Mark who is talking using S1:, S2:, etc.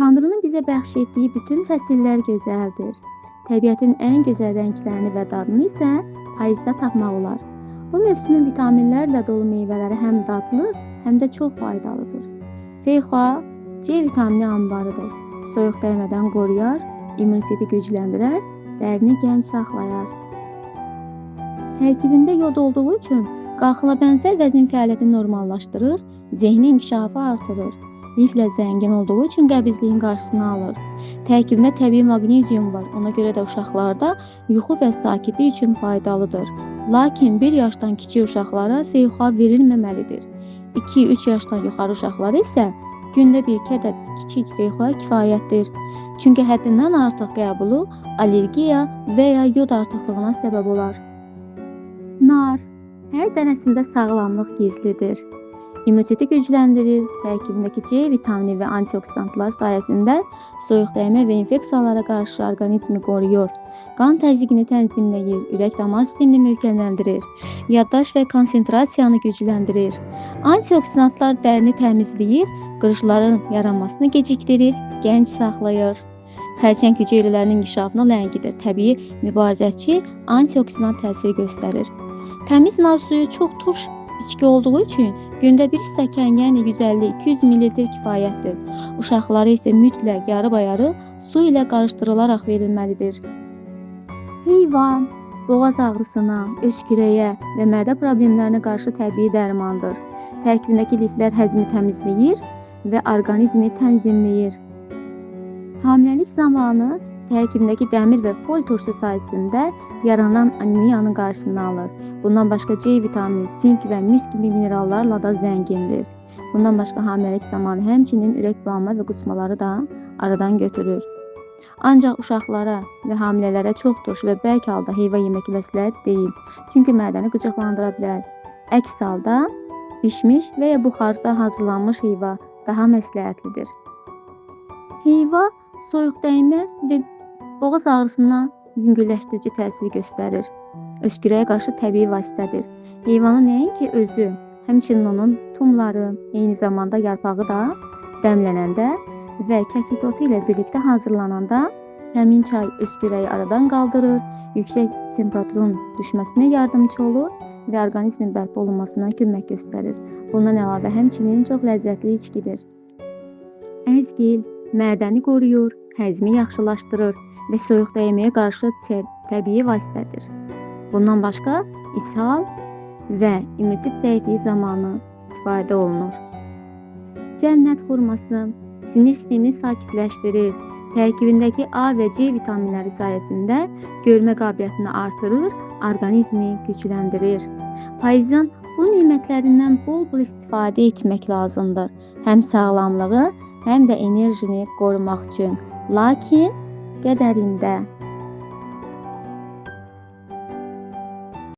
S1: Tanrının bizə bəxş etdiyi bütün fəsillər gözəldir. Təbiətin ən gözəl rənglərini və dadını isə payızda tapmaq olar. Bu mövsümün vitaminlərlə dolu meyvələri həm dadlı, həm də çox faydalıdır. Feyxua C vitamini anbarıdır. Soyuq dəymədən qoruyar, immuniteti gücləndirər, dərini gənc saxlayar. Tərkibində yod olduğu üçün qalxıla bənzər vəzin fəaliyyətini normallaşdırır, zehni inkişafı artırır. Liflə zəngin olduğu üçün qəbizliyin qarşısını alır. Tərkibində təbii maqnezium var, ona görə də uşaqlarda yuxu və sakitlik üçün faydalıdır. Lakin 1 yaşdan kiçik uşaqlara feyxua verilməməlidir. 2-3 yaşdan yuxarı uşaqlara isə gündə 1 ədəd kiçik feyxua kifayətdir. Çünki həddindən artıq qəbulu allergiya və ya yod artıqlığına səbəb olar. Nar hər dənəsində sağlamlıq gizlidir. İmmuniteti gücləndirir, tərkibindəki C vitamini və antioksidantlar sayəsində soyuq dəymə və infeksiyalara qarşı orqanizmi qoruyur. Qan təzyiqini tənzimləyir, ürək-damar sistemini möhkəmləndirir, yaddaş və konsentrasiyanı gücləndirir. Antioksidantlar dərini təmizləyir, qırışların yaranmasını gecikdirir, gənc saxlayır. Xərçəng hüceyrələrinin inkişafını ləngidir, təbii mübarizəçi antioksidant təsiri göstərir. Təmiz nar suyu çox turş içki olduğu üçün gündə 1 stəkan, yəni 150-200 ml kifayətdir. Uşaqlara isə mütləq yarı-bayarı su ilə qarışdırılaraq verilməlidir. Heyva boğaz ağrısına, öskürəyə və mədə problemlərinə qarşı təbii dərmandır. Tərkibindəki liflər həzmi təmizləyir və orqanizmi tənzimləyir. Hamiləlik zamanı tərkibindəki dəmir və fol turşusu sayəsində yaranan anemiyanın qarşısını alır. Bundan başqa C vitamini, sink və mis kimi minerallarla da zəngindir. Bundan başqa hamiləlik zamanı həmçinin ürək bulanma və qusmaları da aradan götürür. Ancaq uşaqlara və hamilələrə çox turş və bərk halda heyva yemək məsləhət deyil. Çünki mədəni qıcıqlandıra bilər. Əks halda bişmiş və ya buxarda hazırlanmış heyva daha məsləhətlidir. Heyva soyuq dəymə və boğaz ağrısına yüngülləşdirici təsir göstərir. Öskürəyə qarşı təbii vasitədir. Heyvanın nəinki özü, həmçinin onun tumları, eyni zamanda yarpağı da dəmlənəndə və kəklik otu ilə birlikdə hazırlananda həmin çay öskürəyi aradan qaldırır, yüksək temperaturun düşməsinə yardımcı olur və orqanizmin bərpa olunmasına kömək göstərir. Bundan əlavə həmçinin çox ləzzətli içkidir. Əzgil mədəni qoruyur, həzmi yaxşılaşdırır və soyuq dəyməyə qarşı təbii vasitədir. Bundan başqa ishal və immunitet zəifliyi zamanı istifadə olunur. Cənnət xurması sinir sistemini sakitləşdirir. Tərkibindəki A və C vitaminləri sayəsində görmə qabiliyyətini artırır, orqanizmi gücləndirir. Payızın bu nemətlərindən bol-bol istifadə etmək lazımdır. Həm sağlamlığı, həm də enerjini qorumaq üçün. Lakin qədərində.